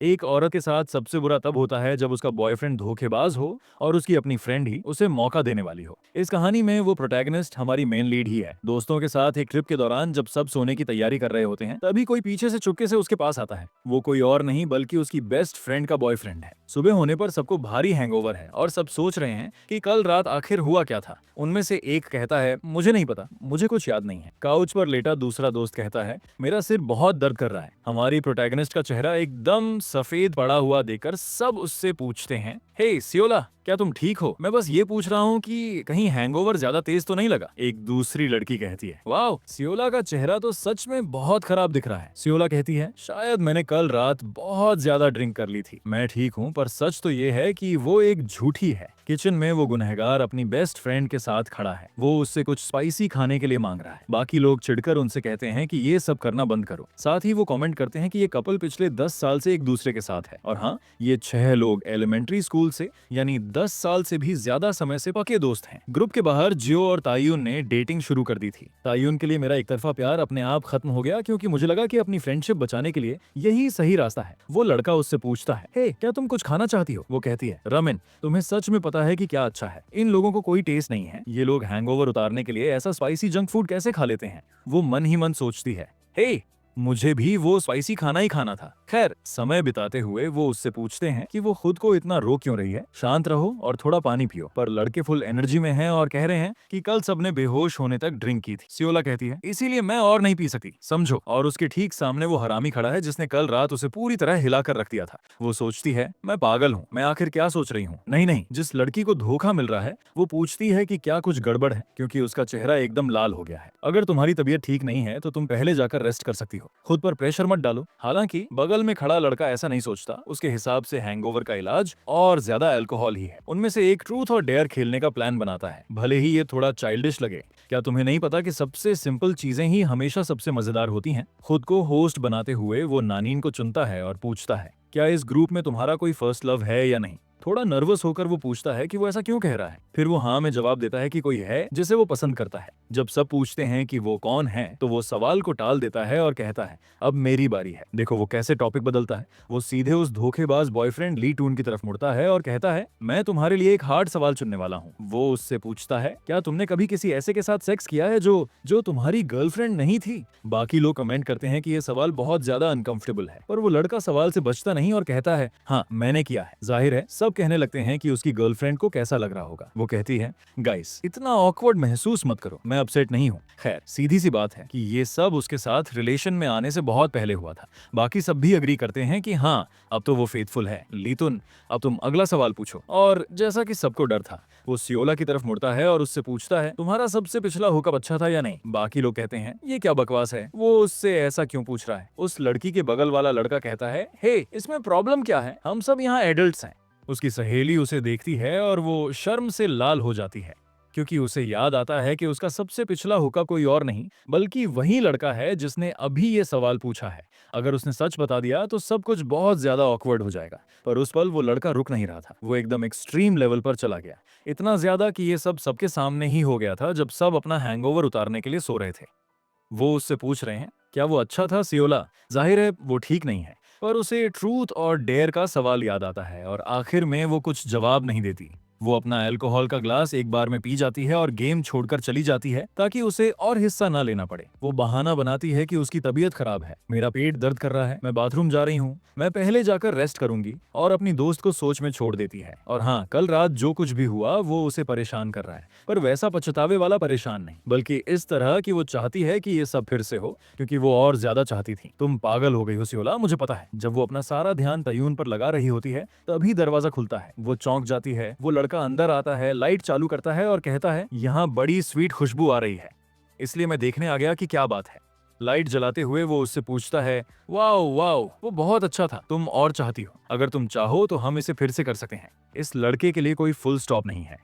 एक औरत के साथ सबसे बुरा तब होता है जब उसका बॉयफ्रेंड धोखेबाज हो और उसकी अपनी फ्रेंड ही उसे मौका देने वाली हो। इस कहानी में वो प्रोटैगनिस्ट हमारी मेन लीड ही है। दोस्तों के साथ एक ट्रिप के दौरान जब सब सोने की तैयारी कर रहे होते हैं, तभी कोई पीछे से चुपके से उसके पास आता है। वो कोई और नहीं बल्कि उसकी बेस्ट फ्रेंड का बॉयफ्रेंड है। सुबह होने पर सबको भारी हैंगओवर है और सब सोच रहे हैं कि कल रात आखिर हुआ क्या था। उनमें से एक कहता है, मुझे नहीं पता, मुझे कुछ याद नहीं है। काउच पर लेटा दूसरा दोस्त कहता है, मेरा सिर बहुत दर्द कर रहा है। हमारी प्रोटैगनिस्ट का चेहरा एकदम सफेद पड़ा हुआ देखकर सब उससे पूछते हैं, हे सियोला, क्या तुम ठीक हो? मैं बस ये पूछ रहा हूँ कि कहीं हैंगओवर ज्यादा तेज तो नहीं लगा। एक दूसरी लड़की कहती है, वाह, सियोला का चेहरा तो सच में बहुत खराब दिख रहा है। सियोला कहती है, शायद मैंने कल रात बहुत ज्यादा ड्रिंक कर ली थी। मैं ठीक हूँ, पर सच तो ये है कि वो एक झूठी है। किचन में वो गुनहगार अपनी बेस्ट फ्रेंड के साथ खड़ा है। वो उससे कुछ स्पाइसी खाने के लिए मांग रहा है। बाकी लोग चिढ़कर उनसे कहते हैं कि ये सब करना बंद करो। साथ ही वो कमेंट करते हैं कि ये कपल पिछले 10 साल से एक दूसरे के साथ है। और हाँ, ये 6 लोग एलिमेंट्री स्कूल से यानी 10 साल से भी ज्यादा समय से पक्के दोस्त हैं। ग्रुप के बाहर जियो और तायुन ने डेटिंग शुरू कर दी थी। तायुन के लिए मेरा एक तरफा प्यार अपने आप खत्म हो गया, क्योंकि मुझे लगा कि अपनी फ्रेंडशिप बचाने के लिए यही सही रास्ता है। वो लड़का उससे पूछता है, हे, क्या तुम कुछ खाना चाहती हो? वो कहती है, रमिन, तुम्हें सच में पता है कि क्या अच्छा है? इन लोगों को कोई टेस्ट नहीं है। ये लोग हैंगओवर उतारने के लिए ऐसा स्पाइसी जंक फूड कैसे खा लेते हैं? वो मन ही मन सोचती है, हे, मुझे भी वो स्पाइसी खाना ही खाना था। खैर, समय बिताते हुए वो उससे पूछते हैं कि वो खुद को इतना रो क्यों रही है। शांत रहो और थोड़ा पानी पियो। पर लड़के फुल एनर्जी में हैं और कह रहे हैं कि कल सबने बेहोश होने तक ड्रिंक की थी। सियोला कहती है, इसीलिए मैं और नहीं पी सकती, समझो। और उसके ठीक सामने वो हरामी खड़ा है जिसने कल रात उसे पूरी तरह हिलाकर रख दिया था। वो सोचती है, मैं पागल हूँ, मैं आखिर क्या सोच रही हूँ? नहीं नहीं, जिस लड़की को धोखा मिल रहा है वो पूछती है कि क्या कुछ गड़बड़ है, क्योंकि उसका चेहरा एकदम लाल हो गया है। अगर तुम्हारी तबीयत ठीक नहीं है तो तुम पहले जाकर रेस्ट कर सकती हो, खुद पर प्रेशर मत डालो। हालांकि बगल में खड़ा लड़का ऐसा नहीं सोचता। उसके हिसाब से हैंगओवर का इलाज और ज्यादा अल्कोहल ही है। उनमें से एक ट्रूथ और डेयर खेलने का प्लान बनाता है, भले ही ये थोड़ा चाइल्डिश लगे। क्या तुम्हें नहीं पता कि सबसे सिंपल चीजें ही हमेशा सबसे मजेदार होती हैं? खुद को होस्ट बनाते हुए वो नानीन को चुनता है और पूछता है, क्या इस ग्रुप में तुम्हारा कोई फर्स्ट लव है या नहीं? थोड़ा नर्वस होकर वो पूछता है कि वो ऐसा क्यों कह रहा है। फिर वो हाँ में जवाब देता है कि कोई है जिसे वो पसंद करता है। जब सब पूछते हैं कि वो कौन है, तो वो सवाल को टाल देता है और कहता है, अब मेरी बारी है। देखो वो कैसे टॉपिक बदलता है। वो सीधे उस धोखेबाज बॉयफ्रेंड ली टून की तरफ मुड़ता है और कहता है, मैं तुम्हारे लिए एक हार्ड सवाल चुनने वाला हूँ। वो उससे पूछता है, क्या तुमने कभी किसी ऐसे के साथ सेक्स किया है जो जो तुम्हारी गर्लफ्रेंड नहीं थी? बाकी लोग कमेंट करते हैं कि ये सवाल बहुत ज्यादा अनकंफर्टेबल है, पर वो लड़का सवाल से बचता नहीं और कहता है, हाँ, मैंने किया है। जाहिर है सब कहने लगते हैं कि उसकी गर्लफ्रेंड को कैसा लग रहा होगा। वो कहती है, गाइस, इतना ऑकवर्ड महसूस मत करो, मैं अपसेट नहीं हूँ। खैर, सीधी सी बात है कि ये सब उसके साथ रिलेशन में आने से बहुत पहले हुआ था। बाकी सब भी अग्री करते हैं कि हाँ, अब तो वो फेथफुल है। लीतुन, अब तुम अगला सवाल पूछो। और जैसा कि सबको डर था, वो सियोला की तरफ मुड़ता है और उससे पूछता है, तुम्हारा सबसे पिछला हुकअप अच्छा था या नहीं? बाकी लोग कहते हैं, ये क्या बकवास है, वो उससे ऐसा क्यों पूछ रहा है? उस लड़की के बगल वाला लड़का कहता है, हे, इसमें प्रॉब्लम क्या है? हम सब यहाँ एडल्ट्स हैं। उसकी सहेली उसे देखती है और वो शर्म से लाल हो जाती है, क्योंकि उसे याद आता है कि उसका सबसे पिछला हुक्का कोई और नहीं बल्कि वही लड़का है जिसने अभी ये सवाल पूछा है। अगर उसने सच बता दिया तो सब कुछ बहुत ज्यादा ऑकवर्ड हो जाएगा। पर उस पल वो लड़का रुक नहीं रहा था। वो एकदम एक्सट्रीम लेवल पर चला गया, इतना ज्यादा कि ये सब सबके सामने ही हो गया था जब सब अपना हैंगओवर उतारने के लिए सो रहे थे। वो उससे पूछ रहे हैं, क्या वो अच्छा था सियोला? जाहिर है वो ठीक नहीं है, पर उसे ट्रूथ और डेयर का सवाल याद आता है और आखिर में वो कुछ जवाब नहीं देती। वो अपना अल्कोहल का ग्लास एक बार में पी जाती है और गेम छोड़कर चली जाती है ताकि उसे और हिस्सा ना लेना पड़े। वो बहाना बनाती है कि उसकी तबीयत खराब है, मेरा पेट दर्द कर रहा है, मैं बाथरूम जा रही हूँ, मैं पहले जाकर रेस्ट करूंगी, और अपनी दोस्त को सोच में छोड़ देती है। और हाँ, कल रात जो कुछ भी हुआ वो उसे परेशान कर रहा है, पर वैसा पछतावे वाला परेशान नहीं, बल्कि इस तरह कि वो चाहती है कि ये सब फिर से हो, क्योंकि वो और ज्यादा चाहती थी। तुम पागल हो गई हो सियोला, मुझे पता है। जब वो अपना सारा ध्यान तयून पर लगा रही होती है तभी दरवाजा खुलता है। वो चौंक जाती है। वो लड़का अंदर आता है, लाइट चालू करता है और कहता है, यहाँ बड़ी स्वीट खुशबू आ रही है, इसलिए मैं देखने आ गया कि क्या बात है। लाइट जलाते हुए वो उससे पूछता है, वाओ वाओ, वो बहुत अच्छा था, तुम और चाहती हो? अगर तुम चाहो तो हम इसे फिर से कर सकते हैं। इस लड़के के लिए कोई फुल स्टॉप नहीं है।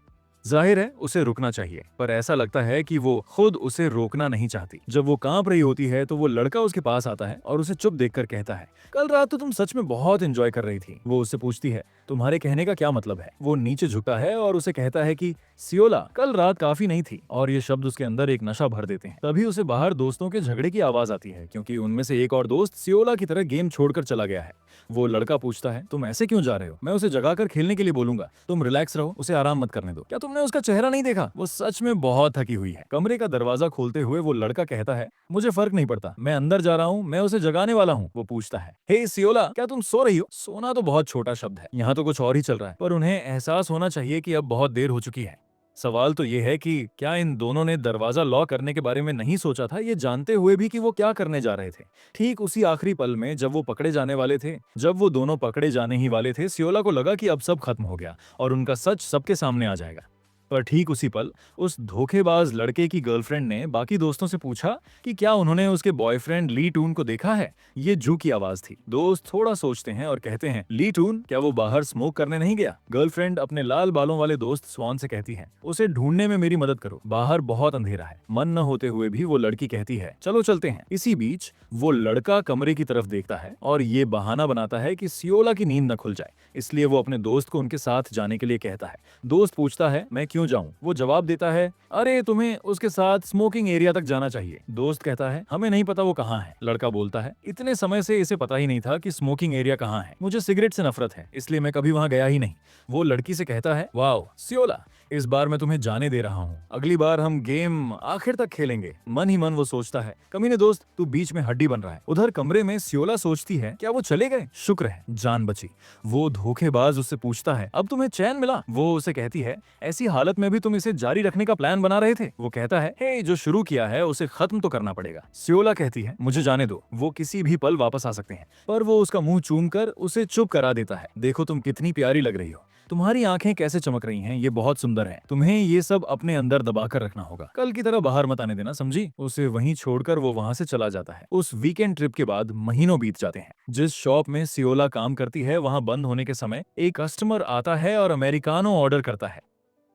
जाहिर है उसे रुकना चाहिए, पर ऐसा लगता है कि वो खुद उसे रोकना नहीं चाहती। जब वो कांप रही होती है तो वो लड़का उसके पास आता है और उसे चुप देखकर कहता है, कल रात तो तुम सच में बहुत एंजॉय कर रही थी। वो उससे पूछती है, तुम्हारे कहने का क्या मतलब है? वो नीचे झुकता है और उसे कहता है कि सियोला, कल रात काफी नहीं थी। और ये शब्द उसके अंदर एक नशा भर देते हैं। तभी उसे बाहर दोस्तों के झगड़े की आवाज आती है, क्योंकि उनमें से एक और दोस्त सियोला की तरह गेम छोड़कर चला गया है। वो लड़का पूछता है, तुम ऐसे क्यों जा रहे हो? मैं उसे जगाकर खेलने के लिए बोलूंगा। तुम रिलैक्स रहो, उसे आराम मत करने दो। क्या तुमने उसका चेहरा नहीं देखा? वो सच में बहुत थकी हुई है। कमरे का दरवाजा खोलते हुए वो लड़का कहता है, मुझे फर्क नहीं पड़ता, मैं अंदर जा रहा हूँ, मैं उसे जगाने वाला हूँ। वो पूछता है, हे सियोला, क्या तुम सो रही हो? सोना तो बहुत छोटा शब्द है, यहाँ तो कुछ और ही चल रहा है। पर उन्हें एहसास होना चाहिए कि अब बहुत देर हो चुकी है। सवाल तो ये है कि क्या इन दोनों ने दरवाजा लॉक करने के बारे में नहीं सोचा था, ये जानते हुए भी कि वो क्या करने जा रहे थे। ठीक उसी आखिरी पल में जब वो पकड़े जाने वाले थे, जब वो दोनों पकड़े जाने ही वाले थे, सियोला को लगा कि अब सब खत्म हो गया और उनका सच सबके सामने आ जाएगा। पर ठीक उसी पल उस धोखेबाज लड़के की गर्लफ्रेंड ने बाकी दोस्तों से पूछा कि क्या उन्होंने उसके बॉयफ्रेंड ली टून को देखा है। ये जू की आवाज थी। दोस्त थोड़ा सोचते हैं और कहते हैं, ली टून, क्या वो बाहर स्मोक करने नहीं गया? गर्लफ्रेंड अपने लाल बालों वाले दोस्त स्वान से कहती है, उसे ढूंढने में मेरी मदद करो, बाहर बहुत अंधेरा है। मन न होते हुए भी वो लड़की कहती है, चलो चलते हैं। इसी बीच वो लड़का कमरे की तरफ देखता है और ये बहाना बनाता है कि सियोला की नींद न खुल जाए, इसलिए वो अपने दोस्त को उनके साथ जाने के लिए कहता है। दोस्त पूछता है, मैं क्यों जाऊं? वो जवाब देता है, अरे तुम्हें उसके साथ स्मोकिंग एरिया तक जाना चाहिए। दोस्त कहता है, हमें नहीं पता वो कहाँ है। लड़का बोलता है, इतने समय से इसे पता ही नहीं था कि स्मोकिंग एरिया कहाँ है। मुझे सिगरेट से नफरत है, इसलिए मैं कभी वहाँ गया ही नहीं। वो लड़की से कहता है, वाओ सियोला, इस बार मैं तुम्हें जाने दे रहा हूँ, अगली बार हम गेम आखिर तक खेलेंगे। मन ही मन वो सोचता है, कमीने दोस्त, तू बीच में हड्डी बन रहा है। उधर कमरे में सियोला सोचती है, क्या वो चले गए? शुक्र है जान बची। वो धोखेबाज उससे पूछता है, अब तुम्हें चैन मिला? वो उसे कहती है, ऐसी हालत में भी तुम इसे जारी रखने का प्लान बना रहे थे? वो कहता है, हे, जो शुरू किया है उसे खत्म तो करना पड़ेगा। सियोला कहती है, मुझे जाने दो, वो किसी भी पल वापस आ सकते हैं। पर वो उसका मुंह चूमकर उसे चुप करा देता है। देखो तुम कितनी प्यारी लग रही हो, तुम्हारी आंखें कैसे चमक रही हैं, ये बहुत सुंदर है। तुम्हें ये सब अपने अंदर दबाकर रखना होगा, कल की तरह बाहर मत आने देना, समझी? उसे वहीं छोड़कर वो वहां से चला जाता है। उस वीकेंड ट्रिप के बाद महीनों बीत जाते हैं। जिस शॉप में सियोला काम करती है वहां बंद होने के समय एक कस्टमर आता है और अमेरिकानो ऑर्डर करता है।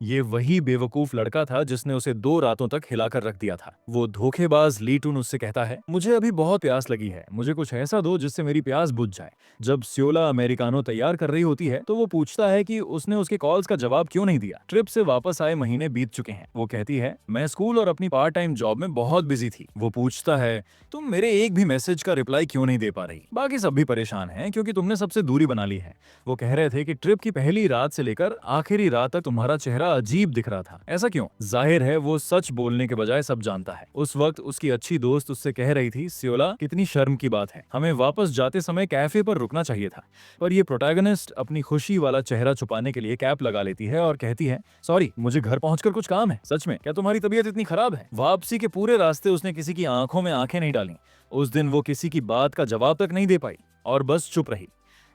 ये वही बेवकूफ लड़का था जिसने उसे 2 रातों तक हिलाकर रख दिया था। वो धोखेबाज ली टून उससे कहता है, मुझे अभी बहुत प्यास लगी है, मुझे कुछ ऐसा दो जिससे मेरी प्यास बुझ जाए। जब सियोला अमेरिकानो तैयार कर रही होती है तो वो पूछता है कि उसने उसके कॉल्स का जवाब क्यों नहीं दिया। ट्रिप से वापस आए महीने बीत चुके हैं। वो कहती है, मैं स्कूल और अपनी पार्ट टाइम जॉब में बहुत बिजी थी। वो पूछता है, तुम मेरे एक भी मैसेज का रिप्लाई क्यों नहीं दे पा रही? बाकी सब भी परेशान हैं क्योंकि तुमने सबसे दूरी बना ली है। वो कह रहे थे कि ट्रिप की पहली रात से लेकर आखिरी रात तक तुम्हारा चेहरा अजीब दिख रहा था। ऐसा क्यों? जाहिर है वो सच बोलने के बजाय सब जानता है। उस वक्त उसकी अच्छी दोस्त उससे कह रही थी, सियोला, कितनी शर्म की बात है, हमें वापस जाते समय कैफे पर रुकना चाहिए था। पर ये प्रोटैगनिस्ट अपनी खुशी वाला चेहरा छुपाने के लिए कैप लगा लेती है और कहती है, सॉरी, मुझे घर पहुंचकर कुछ काम है। सच में, क्या तुम्हारी तबीयत इतनी खराब है? वापसी के पूरे रास्ते उसने किसी की आंखों में आंखें नहीं डाली। उस दिन वो किसी की बात का जवाब तक नहीं दे पाई और बस चुप रही।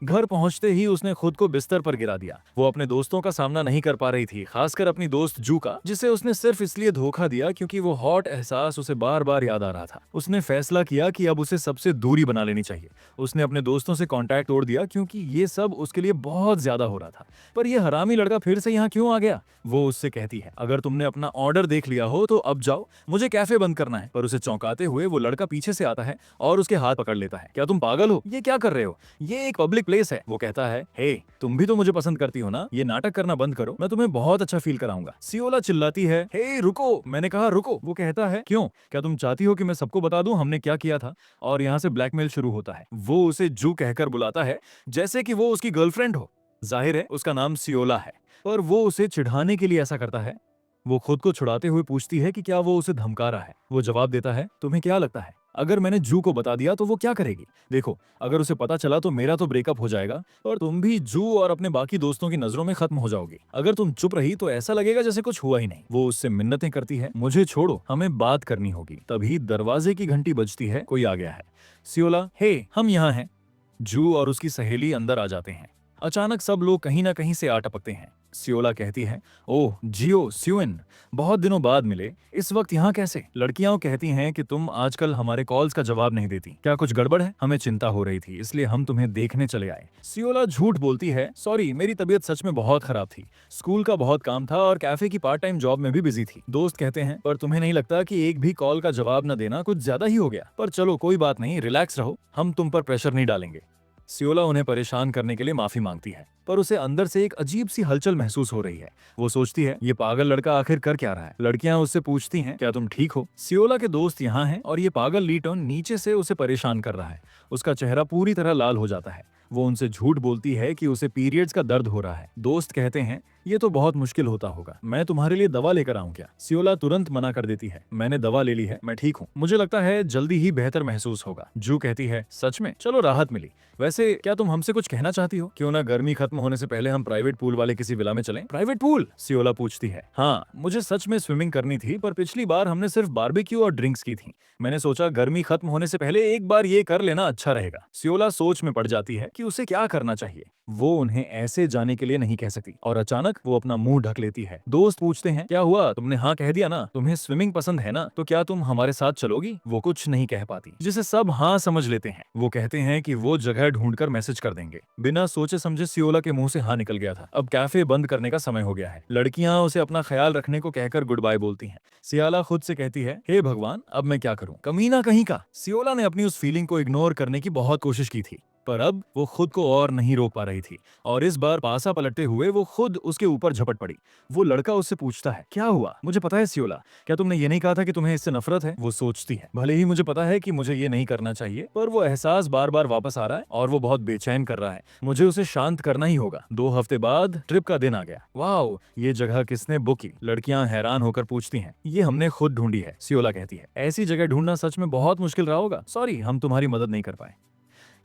घर पहुंचते ही उसने खुद को बिस्तर पर गिरा दिया। वो अपने दोस्तों का सामना नहीं कर पा रही थी, खासकर अपनी दोस्त जू का, जिसे उसने सिर्फ इसलिए धोखा दिया क्योंकि वो हॉट एहसास उसे बार बार याद आ रहा था। उसने फैसला किया कि अब उसे सबसे दूरी बना लेनी चाहिए। उसने अपने दोस्तों से कांटेक्ट तोड़ दिया क्योंकि ये सब उसके लिए बहुत ज्यादा हो रहा था। पर यह हरामी लड़का फिर से यहाँ क्यों आ गया? वो उससे कहती है, अगर तुमने अपना ऑर्डर देख लिया हो तो अब जाओ, मुझे कैफे बंद करना है। पर उसे चौंकाते हुए वो लड़का पीछे से आता है और उसके हाथ पकड़ लेता है। क्या तुम पागल हो? ये क्या कर रहे हो? ये एक पब्लिक प्लेस है। वो कहता है, हे, तुम भी तो मुझे पसंद करती हो ना, ये नाटक करना बंद करो, मैं तुम्हें बहुत अच्छा फील कराऊंगा। सियोला चिल्लाती है, हे रुको, मैंने कहा रुको। वो कहता है, क्यों? क्या तुम चाहती हो कि मैं सबको बता दूं हमने क्या किया था? और यहाँ से ब्लैकमेल शुरू होता है। वो उसे जू कहकर बुलाता है जैसे कि वो उसकी गर्लफ्रेंड हो। जाहिर है उसका नाम सियोला है, पर वो उसे चिढ़ाने के लिए ऐसा करता है। वो खुद को छुड़ाते हुए पूछती है कि क्या वो उसे धमका रहा है। वो जवाब देता है, तुम्हें क्या लगता है अगर मैंने जू को बता दिया तो वो क्या करेगी? देखो, अगर उसे पता चला तो मेरा तो ब्रेकअप हो जाएगा और तुम भी जू और अपने बाकी दोस्तों की नजरों में खत्म हो जाओगी। अगर तुम चुप रही तो ऐसा लगेगा जैसे कुछ हुआ ही नहीं। वो उससे मिन्नतें करती है, मुझे छोड़ो, हमें बात करनी होगी। तभी दरवाजे की घंटी बजती है, कोई आ गया है। सियोला, हे, हम यहाँ हैं। जू और उसकी सहेली अंदर आ जाते हैं। अचानक सब लोग कहीं ना कहीं से आ टपकते हैं। सियोला कहती है, ओह जियो स्यूइन, बहुत दिनों बाद मिले, इस वक्त यहाँ कैसे? लड़कियां कहती हैं कि तुम आजकल हमारे कॉल्स का जवाब नहीं देती, क्या कुछ गड़बड़ है? हमें चिंता हो रही थी इसलिए हम तुम्हें देखने चले आए। सियोला झूठ बोलती है, सॉरी मेरी तबीयत सच में बहुत खराब थी, स्कूल का बहुत काम था और कैफे की पार्ट टाइम जॉब में भी बिजी थी। दोस्त कहते हैं, पर तुम्हें नहीं लगता कि एक भी कॉल का जवाब न देना कुछ ज्यादा ही हो गया? पर चलो कोई बात नहीं, रिलैक्स रहो, हम तुम पर प्रेशर नहीं डालेंगे। सियोला उन्हें परेशान करने के लिए माफी मांगती है, पर उसे अंदर से एक अजीब सी हलचल महसूस हो रही है। वो सोचती है, ये पागल लड़का आखिर कर क्या रहा है? लड़कियां उससे पूछती हैं, क्या तुम ठीक हो? सियोला के दोस्त यहाँ हैं और ये पागल लीटन नीचे से उसे परेशान कर रहा है। उसका चेहरा पूरी तरह लाल हो जाता है। वो उनसे झूठ बोलती है कि उसे पीरियड्स का दर्द हो रहा है। दोस्त कहते हैं, ये तो बहुत मुश्किल होता होगा, मैं तुम्हारे लिए दवा लेकर आऊं क्या? सियोला तुरंत मना कर देती है, मैंने दवा ले ली है, मैं ठीक हूँ, मुझे लगता है जल्दी ही बेहतर महसूस होगा। जू कहती है, सच में? चलो राहत मिली। वैसे क्या तुम हमसे कुछ कहना चाहती हो? क्यों ना गर्मी खत्म होने से पहले हम प्राइवेट पूल वाले किसी विला में चलें? Private pool? सियोला पूछती है। हाँ, मुझे सच में स्विमिंग करनी थी, पर पिछली बार हमने सिर्फ बारबेक्यू और ड्रिंक्स की थी। मैंने सोचा गर्मी खत्म होने से पहले एक बार ये कर लेना अच्छा रहेगा। सियोला सोच में पड़ जाती है कि उसे क्या करना चाहिए। वो उन्हें ऐसे जाने के लिए नहीं कह सकती और अचानक वो अपना मुंह ढक लेती है। दोस्त पूछते हैं, क्या हुआ? तुमने हाँ कह दिया ना? तुम्हें स्विमिंग पसंद है ना? तो क्या तुम हमारे साथ चलोगी? वो कुछ नहीं कह पाती, जिसे सब हाँ समझ लेते हैं। वो कहते हैं कि वो जगह ढूंढकर मैसेज कर देंगे। बिना सोचे समझे सियोला के मुंह से हाँ निकल गया था। अब कैफे बंद करने का समय हो गया है। लड़कियां उसे अपना ख्याल रखने को कहकर गुड बाय बोलती हैं। सियोला खुद से कहती है, हे भगवान, अब मैं क्या करूं? कमीना कहीं का। सियोला ने अपनी उस फीलिंग को इग्नोर करने की बहुत कोशिश की थी, पर अब वो खुद को और नहीं रोक पा रही थी और इस बार पासा पलटते हुए वो खुद उसके ऊपर झपट पड़ी। वो लड़का उससे पूछता है, क्या हुआ? मुझे पता है सियोला, क्या तुमने ये नहीं कहा था कि तुम्हें इससे नफरत है? वो सोचती है, भले ही मुझे पता है कि मुझे ये नहीं करना चाहिए, पर वो एहसास बार बार वापस आ रहा है और वो बहुत बेचैन कर रहा है। मुझे उसे शांत करना ही होगा। 2 हफ्ते बाद ट्रिप का दिन आ गया। वाओ, ये जगह किसने बुक की? लड़कियां हैरान होकर पूछती हैं। ये हमने खुद ढूंढी है, सियोला कहती है। ऐसी जगह ढूंढना सच में बहुत मुश्किल रहा होगा, सॉरी हम तुम्हारी मदद नहीं कर पाए।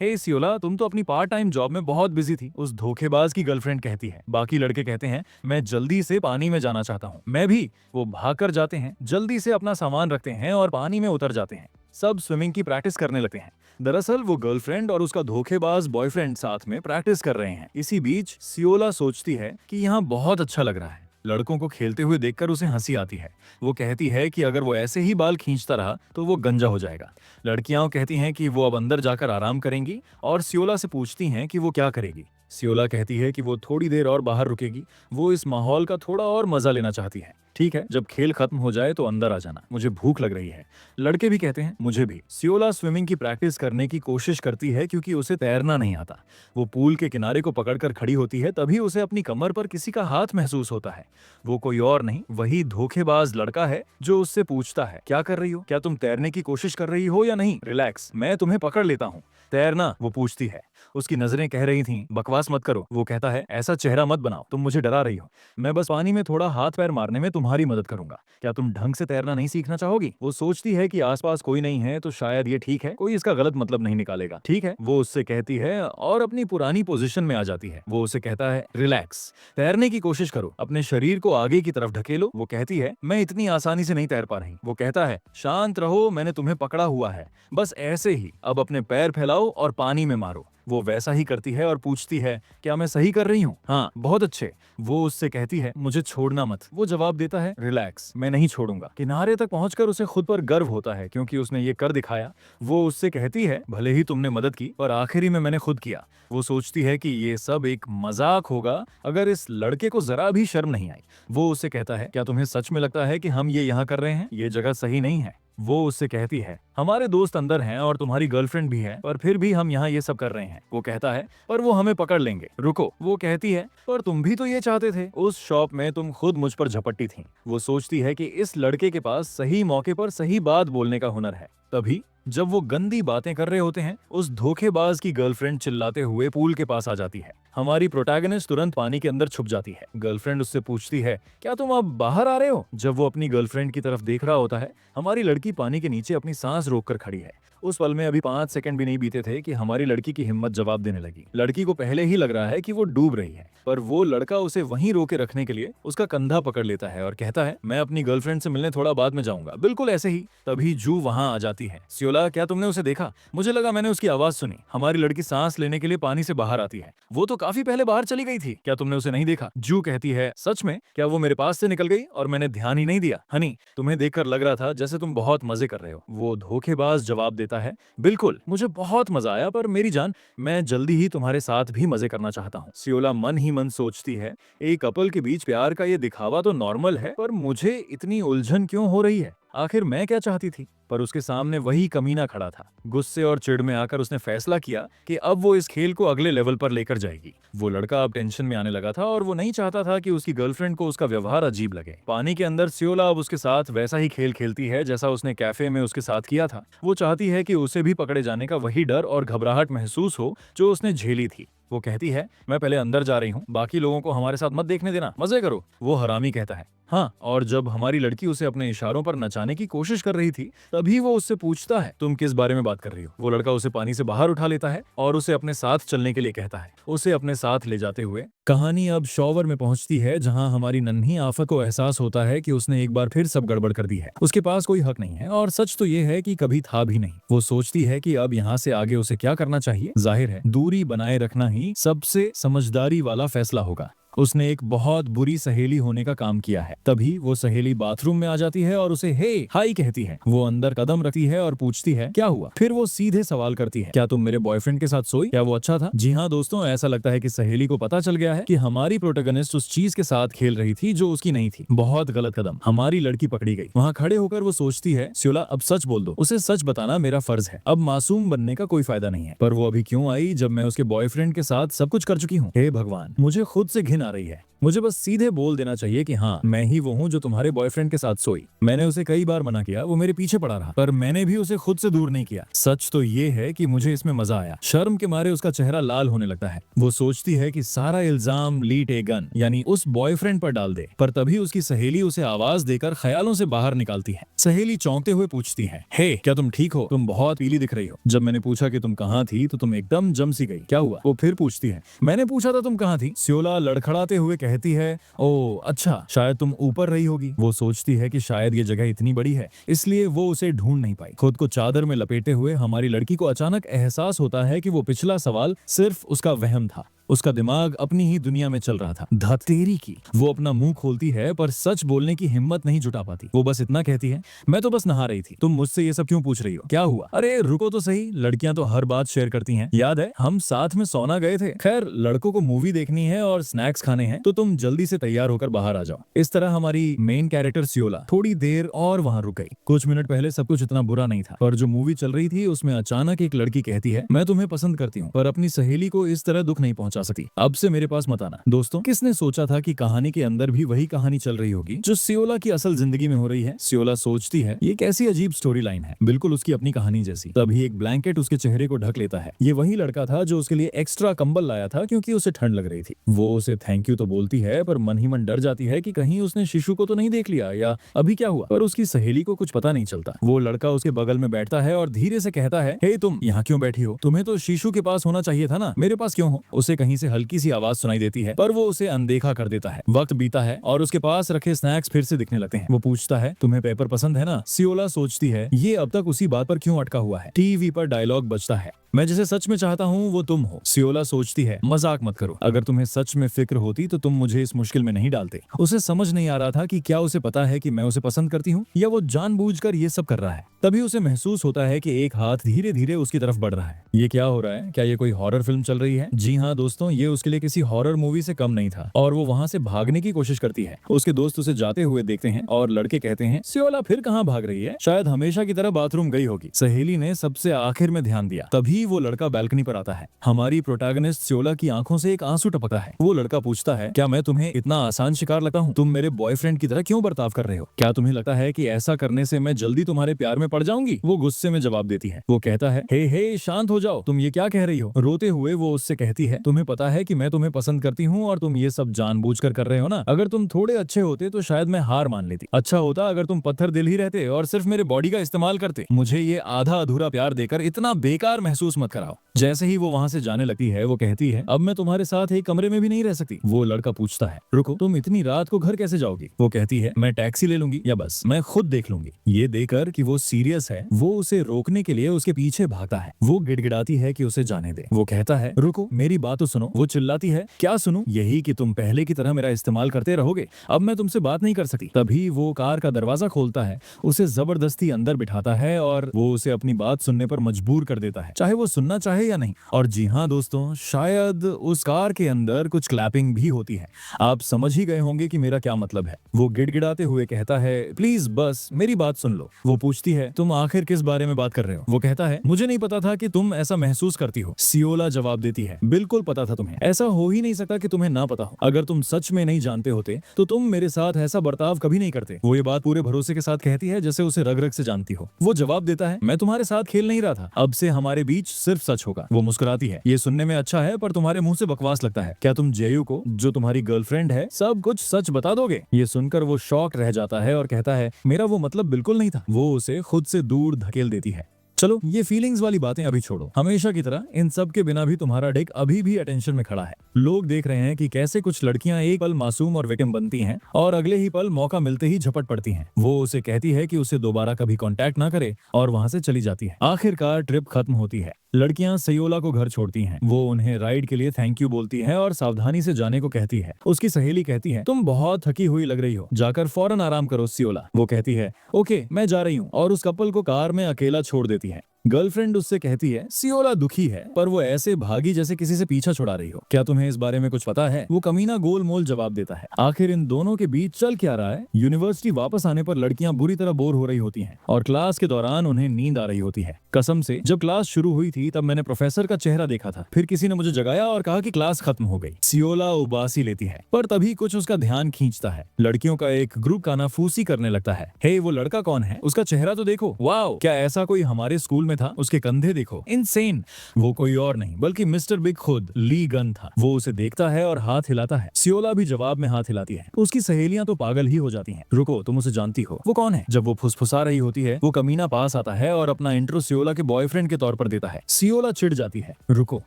हे सियोला, तुम तो अपनी पार्ट टाइम जॉब में बहुत बिजी थी, उस धोखेबाज की गर्लफ्रेंड कहती है। बाकी लड़के कहते हैं, मैं जल्दी से पानी में जाना चाहता हूँ। मैं भी। वो भाग कर जाते हैं, जल्दी से अपना सामान रखते हैं और पानी में उतर जाते हैं। सब स्विमिंग की प्रैक्टिस करने लगते हैं। दरअसल वो गर्लफ्रेंड और उसका धोखेबाज बॉयफ्रेंड साथ में प्रैक्टिस कर रहे हैं। इसी बीच सियोला सोचती है कि यहाँ बहुत अच्छा लग रहा है। लड़कों को खेलते हुए देखकर उसे हंसी आती है। वो कहती है कि अगर वो ऐसे ही बाल खींचता रहा तो वो गंजा हो जाएगा। लड़कियां कहती हैं कि वो अब अंदर जाकर आराम करेंगी और सियोला से पूछती हैं कि वो क्या करेगी। सियोला कहती है कि वो थोड़ी देर और बाहर रुकेगी, वो इस माहौल का थोड़ा और मजा लेना चाहती है। ठीक है, जब खेल खत्म हो जाए तो अंदर आ जाना, मुझे भूख लग रही है। लड़के भी कहते हैं, मुझे भी। सियोला स्विमिंग की प्रैक्टिस करने की कोशिश करती है क्योंकि उसे तैरना नहीं आता। वो पूल के किनारे को पकड़कर खड़ी होती है, तभी उसे अपनी कमर पर किसी का हाथ महसूस होता है। वो कोई और नहीं, वही धोखेबाज लड़का है जो उससे पूछता है, क्या कर रही हो? क्या तुम तैरने की कोशिश कर रही हो या नहीं? रिलैक्स, मैं तुम्हें पकड़ लेता हूँ। तैरना? वो पूछती है। उसकी नजरें कह रही थीं, बकवास मत करो। वो कहता है, ऐसा चेहरा मत बनाओ, तुम मुझे डरा रही हो। मैं बस पानी में थोड़ा हाथ पैर मारने में तुम्हारी मदद करूंगा। क्या तुम ढंग से तैरना नहीं सीखना चाहोगी? वो सोचती है कि आसपास कोई नहीं है तो शायद ये ठीक है, कोई इसका गलत मतलब नहीं निकालेगा। ठीक है, वो उससे कहती है और अपनी पुरानी पोजीशन में आ जाती है। वो उसे कहता है, रिलैक्स, तैरने की कोशिश करो, अपने शरीर को आगे की तरफ ढकेलो। वो कहती है, मैं इतनी आसानी से नहीं तैर पा रही। वो कहता है, शांत रहो, मैंने तुम्हें पकड़ा हुआ है, बस ऐसे ही। अब अपने पैर फैलाओ और पानी में मारो। वो वैसा ही करती है और पूछती है, क्या मैं सही कर रही हूँ? हाँ, बहुत अच्छे। वो उससे कहती है, मुझे छोड़ना मत। वो जवाब देता है, रिलैक्स, मैं नहीं छोड़ूंगा। किनारे तक पहुंचकर उसे खुद पर गर्व होता है क्योंकि उसने ये कर दिखाया। वो उससे कहती है, भले ही तुमने मदद की पर आखिरी में मैंने खुद किया। वो सोचती है कि ये सब एक मजाक होगा अगर इस लड़के को जरा भी शर्म नहीं आई। वो उससे कहता है, क्या तुम्हें सच में लगता है कि हम ये यहाँ कर रहे हैं? ये जगह सही नहीं है। वो उससे कहती है, हमारे दोस्त अंदर हैं और तुम्हारी गर्लफ्रेंड भी है, पर फिर भी हम यहाँ ये सब कर रहे हैं। वो कहता है, पर वो हमें पकड़ लेंगे, रुको। वो कहती है, पर तुम भी तो ये चाहते थे, उस शॉप में तुम खुद मुझ पर झपट्टी थी। वो सोचती है कि इस लड़के के पास सही मौके पर सही बात बोलने का हुनर है। तभी जब वो गंदी बातें कर रहे होते हैं, उस धोखेबाज की गर्लफ्रेंड चिल्लाते हुए पूल के पास आ जाती है। हमारी प्रोटैगनिस्ट तुरंत पानी के अंदर छुप जाती है। गर्लफ्रेंड उससे पूछती है, क्या तुम अब बाहर आ रहे हो? जब वो अपनी गर्लफ्रेंड की तरफ देख रहा होता है, हमारी लड़की पानी के नीचे अपनी सांस रोककर खड़ी है। उस पल में अभी 5 सेकंड भी नहीं बीते थे कि हमारी लड़की की हिम्मत जवाब देने लगी। लड़की को पहले ही लग रहा है कि वो डूब रही है, पर वो लड़का उसे वहीं रोके रखने के लिए उसका कंधा पकड़ लेता है और कहता है, मैं अपनी गर्लफ्रेंड से मिलने थोड़ा बाद में जाऊंगा। बिल्कुल ऐसे ही तभी जू वहां आ जाती है। सियोला, क्या तुमने उसे देखा? मुझे लगा मैंने उसकी आवाज सुनी। हमारी लड़की सांस लेने के लिए पानी से बाहर आती है। वो तो काफी पहले बाहर चली गई थी, क्या तुमने उसे नहीं देखा? जू कहती है, सच में? क्या वो मेरे पास से निकल गई और मैंने ध्यान ही नहीं दिया? हनी, तुम्हें देखकर लग रहा था जैसे तुम बहुत मजे कर रहे हो। वो धोखेबाज जवाब देता है, बिल्कुल, मुझे बहुत मजा आया, पर मेरी जान, मैं जल्दी ही तुम्हारे साथ भी मजे करना चाहता हूँ। सियोला मन ही मन सोचती है, एक कपल के बीच प्यार का ये दिखावा तो नॉर्मल है, पर मुझे इतनी उलझन क्यों हो रही है? आखिर मैं क्या चाहती थी? पर उसके सामने वही कमीना खड़ा था। गुस्से और चिढ़ में आकर उसने फैसला किया कि अब वो इस खेल को अगले लेवल पर लेकर जाएगी। वो लड़का अब टेंशन में आने लगा था और वो नहीं चाहता था कि उसकी गर्लफ्रेंड को उसका व्यवहार अजीब लगे। पानी के अंदर सियोला अब उसके साथ वैसा ही खेल खेलती है जैसा उसने कैफे में उसके साथ किया था। वो चाहती है कि उसे भी पकड़े जाने का वही डर और घबराहट महसूस हो जो उसने झेली थी। वो कहती है, मैं पहले अंदर जा रही हूँ, बाकी लोगों को हमारे साथ मत देखने देना, मजे करो। वो हरामी कहता है, हाँ, और जब हमारी लड़की उसे अपने इशारों पर नचाने की कोशिश कर रही थी, तभी वो उससे पूछता है, तुम किस बारे में बात कर रही हो? वो लड़का उसे पानी से बाहर उठा लेता है और उसे अपने साथ चलने के लिए कहता है। उसे अपने साथ ले जाते हुए कहानी अब शॉवर में पहुंचती है, जहां हमारी नन्ही आफत को एहसास होता है कि उसने एक बार फिर सब गड़बड़ कर दी है। उसके पास कोई हक नहीं है और सच तो ये है कि कभी था भी नहीं। वो सोचती है कि अब यहाँ से आगे उसे क्या करना चाहिए। जाहिर है, दूरी बनाए रखना ही सबसे समझदारी वाला फैसला होगा। उसने एक बहुत बुरी सहेली होने का काम किया है। तभी वो सहेली बाथरूम में आ जाती है और उसे हे हाई कहती है। वो अंदर कदम रखती है और पूछती है, क्या हुआ? फिर वो सीधे सवाल करती है, क्या तुम मेरे बॉयफ्रेंड के साथ सोई? क्या वो अच्छा था? जी हाँ दोस्तों, ऐसा लगता है कि सहेली को पता चल गया है कि हमारी प्रोटोगनिस्ट उस चीज के साथ खेल रही थी जो उसकी नहीं थी। बहुत गलत कदम। हमारी लड़की पकड़ी गई। वहाँ खड़े होकर वो सोचती है, सियोला अब सच बोल दो, उसे सच बताना मेरा फर्ज है। अब मासूम बनने का कोई फायदा नहीं है। पर वो अभी क्यों आई जब मैं उसके बॉयफ्रेंड के साथ सब कुछ कर चुकी हूँ? हे भगवान, मुझे खुद से घिन आ रही है। मुझे बस सीधे बोल देना चाहिए कि हाँ, मैं ही वो हूँ जो तुम्हारे बॉयफ्रेंड के साथ सोई। मैंने उसे कई बार मना किया, वो मेरे पीछे पड़ा रहा, पर मैंने भी उसे खुद से दूर नहीं किया। सच तो ये है कि मुझे इसमें मजा आया। शर्म के मारे उसका चेहरा लाल होने लगता है। वो सोचती है कि सारा इल्जाम ली टेगन यानी उस बॉयफ्रेंड पर डाल दे, पर तभी उसकी सहेली उसे आवाज देकर ख्यालों से बाहर निकालती है। सहेली चौंकते हुए पूछती है, हे, क्या तुम ठीक हो? तुम बहुत पीली दिख रही हो। जब मैंने पूछा कि तुम कहाँ थी तो तुम एकदम जम सी गई, क्या हुआ? वो फिर पूछती है, मैंने पूछा था तुम कहाँ थी? सियोला लड़खड़ाते हुए कहती है, ओ अच्छा, शायद तुम ऊपर रही होगी। वो सोचती है कि शायद ये जगह इतनी बड़ी है, इसलिए वो उसे ढूंढ नहीं पाई। खुद को चादर में लपेटे हुए हमारी लड़की को अचानक एहसास होता है कि वो पिछला सवाल सिर्फ उसका वहम था। उसका दिमाग अपनी ही दुनिया में चल रहा था। धतेरी की। वो अपना मुंह खोलती है पर सच बोलने की हिम्मत नहीं जुटा पाती। वो बस इतना कहती है, मैं तो बस नहा रही थी। तुम मुझसे ये सब क्यों पूछ रही हो? क्या हुआ? अरे रुको तो सही, लड़कियां तो हर बात शेयर करती हैं। याद है हम साथ में सोना गए थे? खैर, लड़कों को मूवी देखनी है और स्नैक्स खाने हैं, तो तुम जल्दी से तैयार होकर बाहर आ जाओ। इस तरह हमारी मेन कैरेक्टर सियोला थोड़ी देर और वहां रुक गई। कुछ मिनट पहले सब कुछ इतना बुरा नहीं था, पर जो मूवी चल रही थी उसमें अचानक एक लड़की कहती है, मैं तुम्हें पसंद करती हूँ, पर अपनी सहेली को इस तरह दुख नहीं पहुंचा सकती। अब से मेरे पास मत आना। दोस्तों, किसने सोचा था कि कहानी के अंदर भी वही कहानी चल रही होगी जो सियोला की असल जिंदगी में हो रही है? सियोला सोचती है, ये कैसी अजीब स्टोरी लाइन है, बिल्कुल उसकी अपनी कहानी जैसी। तभी एक ब्लैंकेट उसके चेहरे को ढक लेता है। ये वही लड़का था जो उसके लिए एक्स्ट्रा कंबल लाया था क्योंकि उसे ठंड लग रही थी। वो उसे थैंक यू तो बोलती है, पर मन ही मन डर जाती है कि कहीं उसने शिशु को तो नहीं देख लिया या अभी क्या हुआ। पर उसकी सहेली को कुछ पता नहीं चलता। वो लड़का उसके बगल में बैठता है और धीरे से कहता है, हे तुम यहाँ क्यों बैठी हो? तुम्हें तो शिशु के पास होना चाहिए था ना, मेरे पास क्यों हो? उसे कहीं से हल्की सी आवाज सुनाई देती है, पर वो उसे अनदेखा कर देता है। वक्त बीता है और उसके पास रखे स्नैक्स फिर से दिखने लगते हैं। वो पूछता है, तुम्हें पेपर पसंद है ना? सियोला सोचती है, ये अब तक उसी बात पर क्यों अटका हुआ है? टीवी पर डायलॉग बजता है, मैं जिसे सच में चाहता हूँ वो तुम हो। सियोला सोचती है, मजाक मत करो, अगर तुम्हें सच में फिक्र होती तो तुम मुझे इस मुश्किल में नहीं डालते। उसे समझ नहीं आ रहा था कि क्या उसे पता है कि मैं उसे पसंद करती हूँ या वो जानबूझकर ये सब कर रहा है। तभी उसे महसूस होता है कि एक हाथ धीरे धीरे उसकी तरफ बढ़ रहा है। ये क्या हो रहा है? क्या ये कोई हॉरर फिल्म चल रही है? जी हाँ दोस्तों, ये उसके लिए किसी हॉरर मूवी से कम नहीं था और वो वहाँ से भागने की कोशिश करती है। उसके दोस्त उसे जाते हुए देखते हैं और लड़के कहते हैं, सियोला फिर कहाँ भाग रही है? शायद हमेशा की तरह बाथरूम गई होगी। सहेली ने सबसे आखिर में ध्यान दिया। तभी वो लड़का बालकनी पर आता है। हमारी प्रोटैगनिस्ट सियोला की आंखों से एक आंसू टपकता है। वो लड़का पूछता है, क्या मैं तुम्हें इतना आसान शिकार लगता हूँ? तुम मेरे बॉयफ्रेंड की तरह क्यों बर्ताव कर रहे हो? क्या तुम्हें लगता है कि ऐसा करने से मैं जल्दी तुम्हारे प्यार में पड़ जाऊंगी? वो गुस्से में जवाब देती है। वो कहता है, हे शांत हो जाओ, तुम ये क्या कह रही हो? रोते हुए वो उससे कहती है, तुम्हें पता है कि मैं तुम्हें पसंद करती हूँ और तुम ये सब जानबूझकर कर रहे हो ना? अगर तुम थोड़े अच्छे होते तो शायद मैं हार मान लेती। अच्छा होता अगर तुम पत्थर दिल ही रहते और सिर्फ मेरे बॉडी का इस्तेमाल करते। मुझे ये आधा अधूरा प्यार देकर इतना बेकार महसूस महसूस मत कराओ। जैसे ही वो वहाँ से जाने लगती है वो कहती है, अब मैं तुम्हारे साथ एक कमरे में भी नहीं रह सकती। वो लड़का पूछता है, रुको, तुम इतनी रात को घर कैसे जाओगी? वो कहती है, मैं टैक्सी ले लूंगी या बस मैं खुद देख लूंगी। ये देखकर कि वो सीरियस है, वो उसे रोकने के लिए उसके पीछे भागता है। वो गिड़गिड़ाती है कि उसे जाने दे। वो कहता है, रुको, मेरी बात तो सुनो। वो चिल्लाती है, क्या सुनूं? यही कि तुम पहले की तरह मेरा इस्तेमाल करते रहोगे, अब मैं तुमसे बात नहीं कर सकती। तभी वो कार का दरवाजा खोलता है, उसे जबरदस्ती अंदर बिठाता है और वो उसे अपनी बात सुनने पर मजबूर कर देता है, चाहे वो सुनना चाहे या नहीं। और जी हाँ दोस्तों, शायद उस कार के अंदर कुछ क्लैपिंग भी होती है। आप समझ ही गए होंगे कि मेरा क्या मतलब है। वो गिड़गिड़ाते हुए कहता है, प्लीज बस मेरी बात सुन लो। वो पूछती है, तुम आखिर किस बारे में बात कर रहे हो? वो कहता है, मुझे नहीं पता था कि तुम ऐसा महसूस करती हो। सियोला जवाब देती है, बिल्कुल पता था तुम्हें, ऐसा हो ही नहीं सकता कि तुम्हें ना पता हो। अगर तुम सच में नहीं जानते होते तो तुम मेरे साथ ऐसा बर्ताव कभी नहीं करते। वो ये बात पूरे भरोसे के साथ कहती है जैसे उसे रग रग से जानती हो। वो जवाब देता है, मैं तुम्हारे साथ खेल नहीं रहा था, अब से हमारे बीच सिर्फ सच होगा। वो मुस्कुराती है, ये सुनने में अच्छा है पर तुम्हारे मुंह से बकवास लगता है। क्या तुम जेयू को, जो तुम्हारी गर्लफ्रेंड है, सब कुछ सच बता दोगे? ये सुनकर वो शॉक रह जाता है और कहता है, मेरा वो मतलब बिल्कुल नहीं था। वो उसे खुद से दूर धकेल देती है। चलो ये फीलिंग्स वाली बातें अभी छोड़ो, हमेशा की तरह इन सब के बिना भी तुम्हारा डिक अभी भी अटेंशन में खड़ा है। लोग देख रहे हैं कि कैसे कुछ लड़कियां एक पल मासूम और विक्टिम बनती हैं और अगले ही पल मौका मिलते ही झपट पड़ती हैं। वो उसे कहती है कि उसे दोबारा कभी कांटेक्ट ना करे और वहां से चली जाती है। आखिरकार ट्रिप खत्म होती है। लड़कियां सियोला को घर छोड़ती हैं। वो उन्हें राइड के लिए थैंक यू बोलती है और सावधानी से जाने को कहती है। उसकी सहेली कहती है, तुम बहुत थकी हुई लग रही हो, जाकर फौरन आराम करो सियोला। वो कहती है, ओके मैं जा रही हूँ, और उस कपल को कार में अकेला छोड़ देती है। गर्लफ्रेंड उससे कहती है, सियोला दुखी है पर वो ऐसे भागी जैसे किसी से पीछा छुड़ा रही हो, क्या तुम्हें इस बारे में कुछ पता है? वो कमीना गोल मोल जवाब देता है। आखिर इन दोनों के बीच चल क्या रहा है? यूनिवर्सिटी वापस आने पर लड़कियां बुरी तरह बोर हो रही होती हैं और क्लास के दौरान उन्हें नींद आ रही होती है। कसम से, जब क्लास शुरू हुई थी तब मैंने प्रोफेसर का चेहरा देखा था, फिर किसी ने मुझे जगाया और कहा कि क्लास खत्म हो गई। सियोला उबासी लेती है पर तभी कुछ उसका ध्यान खींचता है। लड़कियों का एक ग्रुप कानाफूसी करने लगता है। हे, वो लड़का कौन है? उसका चेहरा तो देखो, वाओ, क्या ऐसा कोई हमारे स्कूल में था? उसके कंधे देखो, इनसेन। वो कोई और नहीं बल्कि मिस्टर बिग खुद, ली गन था। वो उसे देखता है और हाथ हिलाता है। सियोला भी जवाब में हाथ हिलाती है। उसकी सहेलियां तो पागल ही हो जाती हैं। रुको, तुम उसे जानती हो? वो कौन है? जब वो फुसफुसा रही होती है वो कमीना पास आता है और अपना इंट्रो सियोला के बॉयफ्रेंड के तौर पर देता है। सियोला चिढ़ जाती है, रुको,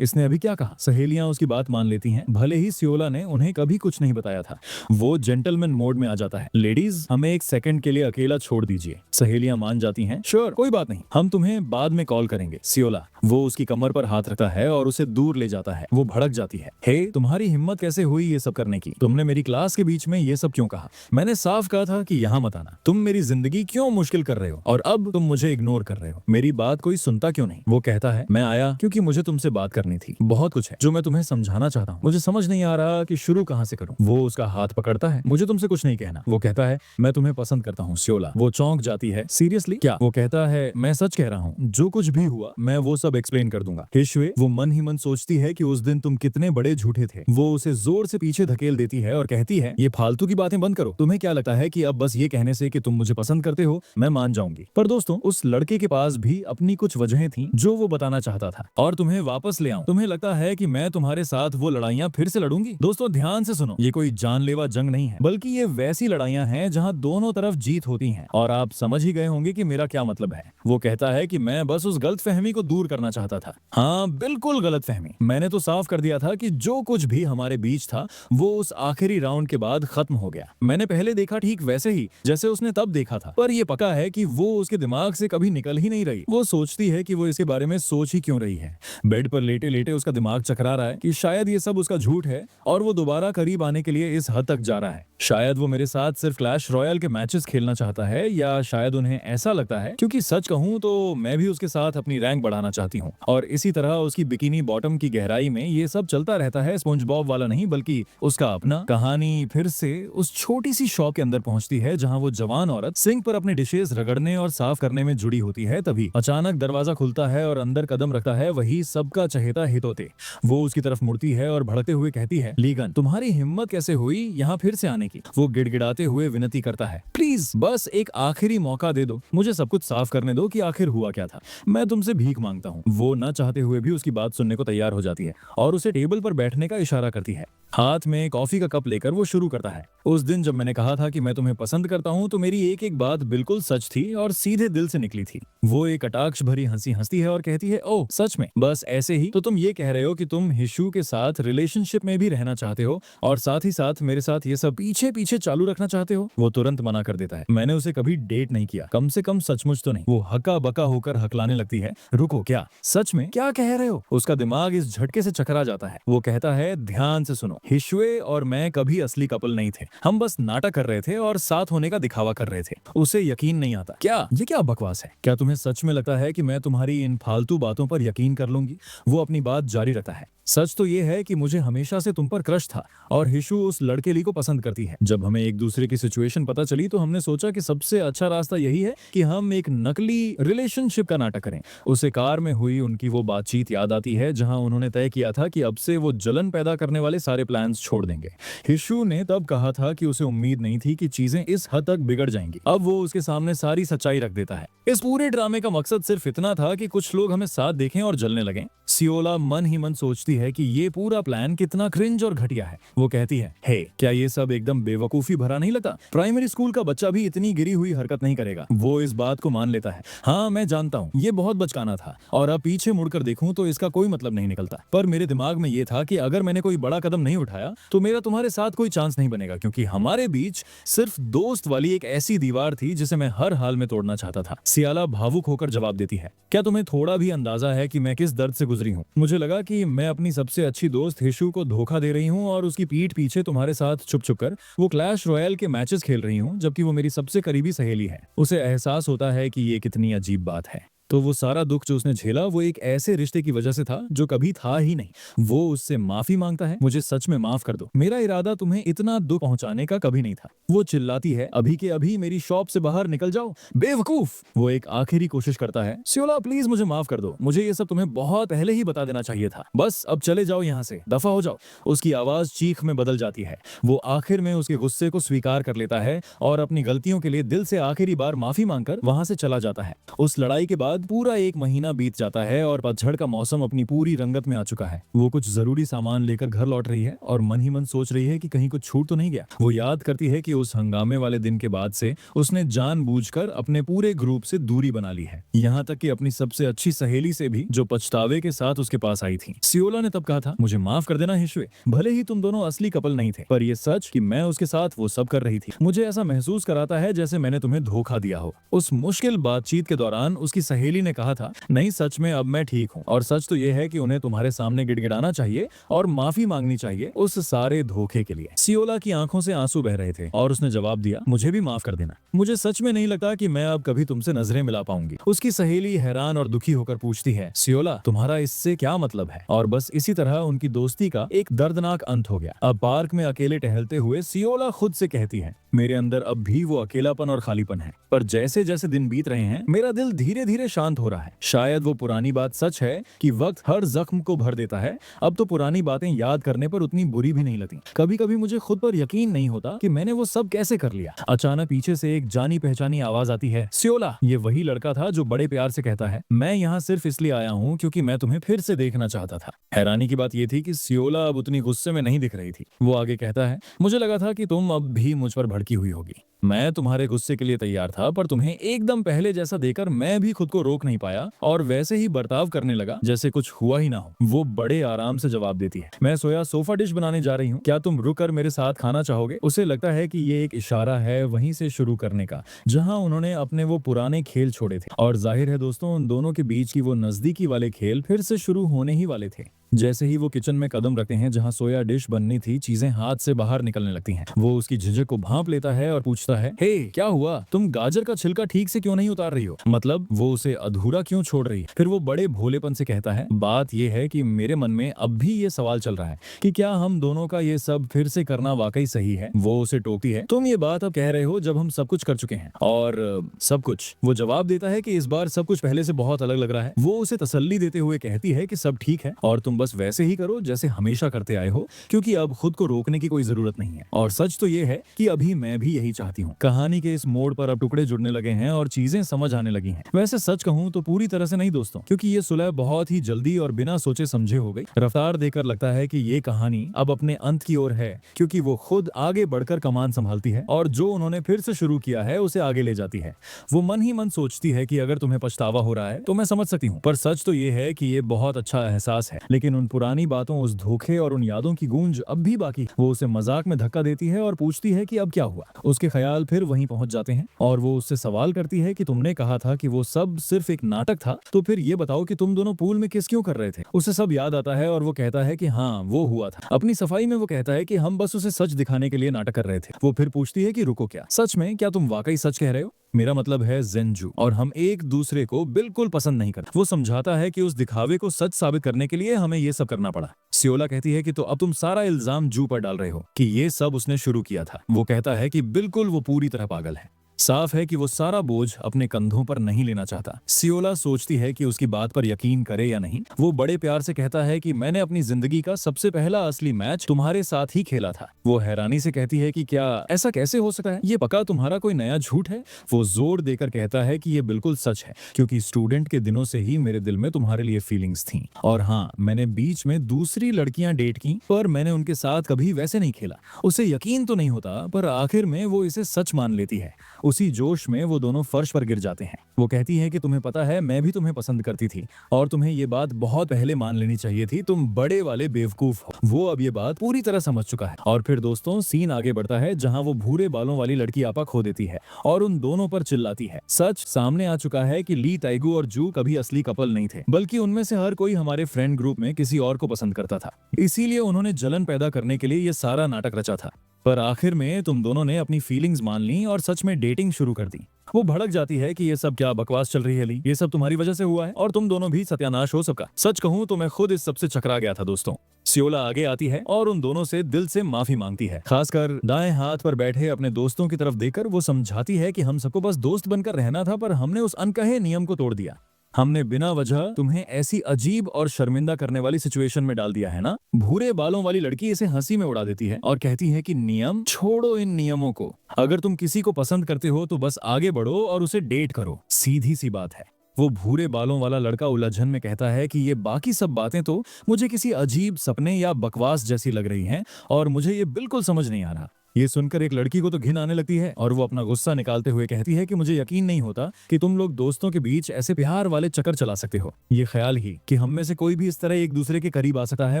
इसने अभी क्या कहा? सहेलियां उसकी बात मान लेती हैं, भले ही सियोला ने उन्हें कभी कुछ नहीं बताया था। वो जेंटलमैन मोड में आ जाता है, लेडीज हमें एक सेकंड के लिए अकेला छोड़ दीजिए। सहेलियां मान जाती हैं, श्योर, कोई बात नहीं, हम तुम्हें बाद में कॉल करेंगे। सियोला, वो उसकी कमर पर हाथ रखता है और उसे दूर ले जाता है। वो भड़क जाती है, हे, तुम्हारी हिम्मत कैसे हुई ये सब करने की? तुमने मेरी क्लास के बीच में ये सब क्यों कहा? मैंने साफ कहा था कि यहाँ मत आना। तुम मेरी जिंदगी क्यों मुश्किल कर रहे हो और अब तुम मुझे इग्नोर कर रहे हो? मेरी बात कोई सुनता क्यों नहीं? वो कहता है, मैं आया क्योंकि मुझे तुमसे बात करनी थी। बहुत कुछ है जो मैं तुम्हें समझाना चाहता हूँ, मुझे समझ नहीं आ रहा कि शुरू कहाँ से करूँ। वो उसका हाथ पकड़ता है, मुझे तुमसे कुछ नहीं कहना। वो कहता है, मैं तुम्हें पसंद करता हूँ सियोला। वो चौंक जाती है, सीरियसली? क्या? वो कहता है, मैं सच कह रहा हूँ, जो कुछ भी हुआ मैं वो सब एक्सप्लेन कर दूंगा। हिशवे, वो मन ही मन सोचती है कि उस दिन तुम कितने बड़े झूठे थे। वो उसे जोर से पीछे धकेल देती है और कहती है, ये फालतू की बातें बंद करो। तुम्हें क्या लगता है कि अब बस ये कहने से कि तुम मुझे पसंद करते हो मैं मान जाऊंगी? पर दोस्तों, उस लड़के के पास भी अपनी कुछ वजहें थी जो वो बताना चाहता था। और तुम्हें वापस ले आऊं? तुम्हें लगता है कि मैं तुम्हारे साथ वो लड़ाइयां फिर से लड़ूंगी? दोस्तों ध्यान से सुनो, ये कोई जानलेवा जंग नहीं है, बल्कि ये वैसी लड़ाइयां हैं जहां दोनों तरफ जीत होती है। और आप समझ ही गए होंगे कि मेरा क्या मतलब है। वो कहता है कि मैं बस उस गलतफहमी को दूर करना चाहता था। हाँ, बिल्कुल गलतफहमी। मैंने तो साफ कर दिया था कि जो कुछ भी हमारे बीच था वो उस आखिरी राउंड के बाद खत्म हो गया। मैंने पहले देखा ठीक वैसे ही जैसे उसने तब देखा था, पर ये पक्का है कि वो उसके दिमाग से कभी निकल ही नहीं रही। वो सोचती है कि वो इसके बारे में सोच ही क्यों रही है। बेड पर लेटे लेटे उसका दिमाग चकरा रहा है कि शायद ये सब उसका झूठ है और वो दोबारा करीब आने के लिए इस हद तक जा रहा है। शायद वो मेरे साथ सिर्फ क्लैश रॉयल के मैचेस खेलना चाहता है, या शायद उन्हें ऐसा लगता है क्योंकि सच कहूं तो मैं भी उसके साथ अपनी रैंक बढ़ाना चाहती हूँ। और इसी तरह उसकी बिकिनी बॉटम की गहराई में ये सब चलता रहता है। स्पंज बॉब वाला नहीं बल्कि उसका अपना। कहानी फिर से उस छोटी सी शॉप के अंदर पहुंचती है जहां वो जवान औरत सिंक पर अपने डिशेस रगड़ने और साफ करने में जुड़ी होती है। तभी अचानक दरवाजा खुलता है और अंदर कदम रखता है वही सबका चहेता हितोते। वो उसकी तरफ मुड़ती है और भड़कते हुए कहती है, लीगन, तुम्हारी हिम्मत कैसे हुई यहाँ फिर से आने की? वो गिड़गिड़ाते हुए विनती करता है, प्लीज बस एक आखिरी मौका दे दो, मुझे सब कुछ साफ करने दो कि आखिर हुआ क्या था। मैं तुमसे भीख मांगता हूँ। वो न चाहते हुए भी उसकी बात सुनने को तैयार हो जाती है और उसे टेबल पर बैठने का इशारा करती है। हाथ में कॉफी का कप लेकर वो शुरू करता है। उस दिन जब मैंने कहा था कि मैं तुम्हें पसंद करता हूँ तो मेरी एक एक बात बिल्कुल सच थी और सीधे दिल से निकली थी। वो एक कटाक्ष भरी हंसी हंसती है और कहती है, ओह सच में, बस ऐसे ही? तो तुम ये कह रहे हो कि तुम हिशु के साथ रिलेशनशिप में भी रहना चाहते हो और साथ ही साथ मेरे साथ ये सब पीछे पीछे चालू रखना चाहते हो? वो तुरंत मना कर देता है। मैंने उसे कभी डेट नहीं किया, कम से कम सचमुच तो नहीं। वो हक्का बक्का होकर हकलाने लगती है। रुको, क्या सच में? क्या कह रहे हो? उसका दिमाग इस झटके से चकरा जाता है। वो कहता है, ध्यान से सुनो, हिशुए और मैं कभी असली कपल नहीं थे। हम बस नाटक कर रहे थे और साथ होने का दिखावा कर रहे थे। उसे यकीन नहीं आता। क्या ये क्या बकवास है? क्या तुम्हें सच में लगता है कि मैं तुम्हारी इन फालतू बातों पर यकीन कर लूंगी? वो अपनी बात जारी रखता है। सच तो ये है कि मुझे हमेशा से तुम पर क्रश था और हिशु उस लड़के को पसंद करती है। जब हमें एक दूसरे की सिचुएशन पता चली तो हमने सोचा कि सबसे अच्छा रास्ता यही है कि हम एक नकली रिलेशनशिप का नाटक करें। उसे कार में हुई उनकी वो बातचीत याद आती है जहां उन्होंने तय किया था कि अब से वो जलन पैदा करने वाले सारे प्लान्स छोड़ देंगे। हिशु ने तब कहा था कि उसे उम्मीद नहीं थी कि चीजें इस हद तक बिगड़ जाएंगी। अब वो उसके सामने सारी सच्चाई रख देता है। इस पूरे ड्रामे का मकसद सिर्फ इतना था कि कुछ लोग हमें साथ देखें और जलने लगें। सियोला मन ही मन सोचती है कि ये पूरा प्लान कितना क्रिंज और घटिया है। वो कहती है, हे, क्या ये सब एकदम बेवकूफी भरा नहीं लगता? प्राइमरी स्कूल का बच्चा भी इतनी गिरी हुई हरकत नहीं करेगा। वो इस बात को मान लेता है। हाँ, मैं जानता हूँ ये बहुत बचकाना था और अब पीछे मुड़कर देखूं तो इसका कोई मतलब नहीं निकलता, पर मेरे दिमाग में ये था कि अगर मैंने कोई बड़ा कदम नहीं उठाया तो मेरा तुम्हारे साथ कोई चांस नहीं बनेगा, क्योंकि हमारे बीच सिर्फ दोस्त वाली एक ऐसी दीवार थी जिसे मैं हर हाल में तोड़ना चाहता था। सियाला भावुक होकर जवाब देती है, क्या तुम्हें थोड़ा भी अंदाजा है कि मैं किस दर्द से गुजरी हूँ? मुझे लगा कि मैं अपनी सबसे अच्छी दोस्त हिशु को धोखा दे रही हूँ और उसकी पीठ पीछे तुम्हारे साथ छुप छुप कर वो क्लैश रॉयल के मैचेस खेल रही हूँ, जबकि वो मेरी सबसे करीबी सहेली है। उसे एहसास होता है कि ये कितनी अजीब बात है। तो वो सारा दुख जो उसने झेला वो एक ऐसे रिश्ते की वजह से था जो कभी था ही नहीं। वो उससे माफी मांगता है, मुझे सच में माफ कर दो, मेरा इरादा तुम्हें इतना दुख पहुंचाने का कभी नहीं था। वो चिल्लाती है, अभी के अभी मेरी शॉप से बाहर निकल जाओ, बेवकूफ। वो एक आखिरी कोशिश करता है, सियोला प्लीज मुझे माफ कर दो, मुझे ये सब तुम्हें बहुत पहले ही बता देना चाहिए था, बस अब चले जाओ यहाँ से, दफा हो जाओ। उसकी आवाज चीख में बदल जाती है। वो आखिर में उसके गुस्से को स्वीकार कर लेता है और अपनी गलतियों के लिए दिल से आखिरी बार माफी मांगकर वहां से चला जाता है। उस लड़ाई के बाद पूरा एक महीना बीत जाता है और पतझड़ का मौसम अपनी पूरी रंगत में आ चुका है। वो कुछ जरूरी सामान लेकर घर लौट रही है और मन ही मन सोच रही है कि कहीं कुछ छूट तो नहीं गया। वो याद करती है कि उस हंगामे वाले दिन के बाद से उसने जानबूझकर अपने पूरे ग्रुप से दूरी बना ली है, यहाँ तक कि अपनी सबसे अच्छी सहेली से भी, जो पछतावे के साथ उसके पास आई थी। सियोला ने तब कहा था, मुझे माफ कर देना हिशुए, भले ही तुम दोनों असली कपल नहीं थे, पर ये सच कि मैं उसके साथ वो सब कर रही थी मुझे ऐसा महसूस कराता है जैसे मैंने तुम्हें धोखा दिया हो। उस मुश्किल बातचीत के दौरान उसकी सहेली ने कहा था, नहीं सच में अब मैं ठीक हूँ और सच तो यह है कि उन्हें तुम्हारे सामने गिड़गिड़ाना चाहिए और माफी मांगनी चाहिए उस सारे धोखे के लिए। सियोला की आंखों से आंसू बह रहे थे और उसने जवाब दिया, मुझे भी माफ कर देना, मुझे सच में नहीं लगता कि मैं अब कभी तुमसे नजरें मिला पाऊंगी। उसकी सहेली हैरान और दुखी होकर पूछती है, सियोला तुम्हारा इससे क्या मतलब है? और बस इसी तरह उनकी दोस्ती का एक दर्दनाक अंत हो गया। अब पार्क में अकेले टहलते हुए सियोला खुद से कहती है, मेरे अंदर अब भी वो अकेलापन और खालीपन है, पर जैसे जैसे दिन बीत रहे हैं मेरा दिल धीरे धीरे शांत हो रहा है। शायद वो पुरानी बात सच है कि वक्त हर जख्म को भर देता है। अब तो पुरानी बातें याद करने पर उतनी बुरी भी नहीं लगती। कभी कभी मुझे खुद पर यकीन नहीं होता कि मैंने वो सब कैसे कर लिया। अचानक पीछे से एक जानी पहचानी आवाज आती है, सियोला। ये वही लड़का था जो बड़े प्यार से कहता है, मैं यहाँ सिर्फ इसलिए आया हूँ क्योंकि मैं तुम्हें फिर से देखना चाहता था। हैरानी की बात यह थी कि सियोला अब उतनी गुस्से में नहीं दिख रही थी। वो आगे कहता है, मुझे लगा था कि तुम अब भी मुझ पर भड़की हुई होगी। मैं तुम्हारे गुस्से के लिए तैयार था, पर तुम्हें एकदम पहले जैसा देखकर मैं भी खुद को रोक नहीं पाया और वैसे ही बर्ताव करने लगा जैसे कुछ हुआ ही ना हो। वो बड़े आराम से जवाब देती है, मैं सोया सोफा डिश बनाने जा रही हूँ, क्या तुम रुक कर मेरे साथ खाना चाहोगे? उसे लगता है कि ये एक इशारा है वहीं से शुरू करने का जहां उन्होंने अपने वो पुराने खेल छोड़े थे। और जाहिर है दोस्तों, उन दोनों के बीच की वो नजदीकी वाले खेल फिर से शुरू होने ही वाले थे। जैसे ही वो किचन में कदम रखते हैं जहां सोया डिश बननी थी, चीजें हाथ से बाहर निकलने लगती हैं। वो उसकी झिझक को भांप लेता है और पूछता है, हे क्या हुआ, तुम गाजर का छिलका ठीक से क्यों नहीं उतार रही हो? मतलब वो उसे अधूरा क्यों छोड़ रही है? फिर वो बड़े भोलेपन से कहता है, बात ये है कि मेरे मन में अब भी ये सवाल चल रहा है कि क्या हम दोनों का ये सब फिर से करना वाकई सही है। वो उसे टोकती है, तुम ये बात अब कह रहे हो जब हम सब कुछ कर चुके हैं। और सब कुछ? वो जवाब देता है कि इस बार सब कुछ पहले से बहुत अलग लग रहा है। वो उसे तसल्ली देते हुए कहती है कि सब ठीक है और तुम बस वैसे ही करो जैसे हमेशा करते आए हो, क्योंकि अब खुद को रोकने की कोई जरूरत नहीं है। और सच तो ये है कि अभी मैं भी यही चाहती हूँ। कहानी के इस मोड़ पर अब टुकड़े जुड़ने लगे हैं और चीजें समझ आने लगी हैं। वैसे सच कहूँ तो पूरी तरह से नहीं दोस्तों, क्योंकि ये सुलह बहुत ही जल्दी और बिना सोचे समझे हो गई। रफ्तार देकर लगता है कि ये कहानी अब अपने अंत की ओर है, क्योंकि वो खुद आगे बढ़कर कमान संभालती है और जो उन्होंने फिर से शुरू किया है उसे आगे ले जाती है। वो मन ही मन सोचती है कि अगर तुम्हें पछतावा हो रहा है तो मैं समझ सकती हूँ, पर सच तो ये है कि ये बहुत अच्छा एहसास है। लेकिन उन पुरानी बातों, उस धोखे और उन यादों की गूंज अब भी बाकी। वो उसे मजाक में धक्का देती है और पूछती है कि अब क्या हुआ। उसके ख्याल फिर वहीं पहुंच जाते हैं और वो उससे सवाल करती है कि तुमने कहा था कि वो सब सिर्फ एक नाटक था, तो फिर ये बताओ कि तुम दोनों पूल में किस क्यों कर रहे थे। उसे सब याद आता है और वो कहता है कि हाँ वो हुआ था। अपनी सफाई में वो कहता है कि हम बस उसे सच दिखाने के लिए नाटक कर रहे थे। वो फिर पूछती है कि रुको, क्या सच में, क्या तुम वाकई सच कह रहे हो? मेरा मतलब है जेनजू, और हम एक दूसरे को बिल्कुल पसंद नहीं करते। वो समझाता है कि उस दिखावे को सच साबित करने के लिए हमें ये सब करना पड़ा। सियोला कहती है कि तो अब तुम सारा इल्जाम जू पर डाल रहे हो कि ये सब उसने शुरू किया था। वो कहता है कि बिल्कुल, वो पूरी तरह पागल है। साफ है कि वो सारा बोझ अपने कंधों पर नहीं लेना चाहता। सियोला सोचती है कि उसकी बात पर यकीन करे या नहीं। वो बड़े प्यार से कहता है कि मैंने अपनी जिंदगी का सबसे पहला असली मैच तुम्हारे साथ ही खेला था। वो हैरानी से कहती है कि क्या ऐसा कैसे हो सकता है? ये पक्का तुम्हारा कोई नया झूठ है? वो जोर देकर कहता है कि ये बिल्कुल सच है, क्योंकि स्टूडेंट के दिनों से ही मेरे दिल में तुम्हारे लिए फीलिंग्स थी। और हाँ, मैंने बीच में दूसरी लड़कियां डेट की, पर मैंने उनके साथ कभी वैसे नहीं खेला। उसे यकीन तो नहीं होता, पर आखिर में वो इसे सच मान लेती है। उसी जोश में वो दोनों फर्श पर गिर जाते हैं। वो कहती है कि तुम्हें पता है, मैं भी तुम्हें पसंद करती थी और तुम्हें ये बात बहुत पहले मान लेनी चाहिए थी। तुम बड़े वाले बेवकूफ हो। वो अब ये बात पूरी तरह समझ चुका है। और फिर दोस्तों, सीन आगे बढ़ता है जहां वो भूरे बालों वाली लड़की आपा खो देती है और उन दोनों पर चिल्लाती है। सच सामने आ चुका है कि ली टाइगू और जू कभी असली कपल नहीं थे, बल्कि उनमें से हर कोई हमारे फ्रेंड ग्रुप में किसी और को पसंद करता था। इसीलिए उन्होंने जलन पैदा करने के लिए ये सारा नाटक रचा था। पर आखिर में तुम दोनों ने अपनी फीलिंग्स मान ली और सच में डेटिंग शुरू कर दी। वो भड़क जाती है कि ये सब क्या बकवास चल रही है ली, ये सब तुम्हारी वजह से हुआ है और तुम दोनों भी सत्यानाश हो सबका। सच कहूं तो मैं खुद इस सबसे चकरा गया था दोस्तों। सियोला आगे आती है और उन दोनों से दिल से माफी मांगती है। खासकर दाएं हाथ पर बैठे अपने दोस्तों की तरफ देखकर वो समझाती है कि हम सबको बस दोस्त बनकर रहना था, पर हमने उस अनकहे नियम को तोड़ दिया। हमने बिना वजह तुम्हें ऐसी अजीब और शर्मिंदा करने वाली सिचुएशन में डाल दिया है ना। भूरे बालों वाली लड़की इसे हंसी में उड़ा देती है और कहती है कि नियम छोड़ो, इन नियमों को। अगर तुम किसी को पसंद करते हो तो बस आगे बढ़ो और उसे डेट करो, सीधी सी बात है। वो भूरे बालों वाला लड़का उलझन में कहता है कि ये बाकी सब बातें तो मुझे किसी अजीब सपने या बकवास जैसी लग रही हैं और मुझे ये बिल्कुल समझ नहीं आ रहा। ये सुनकर एक लड़की को तो घिन आने लगती है और वो अपना गुस्सा निकालते हुए कहती है कि मुझे यकीन नहीं होता कि तुम लोग दोस्तों के बीच ऐसे प्यार वाले चक्कर चला सकते हो। ये ख्याल ही कि हम में से कोई भी इस तरह एक दूसरे के करीब आ सकता है,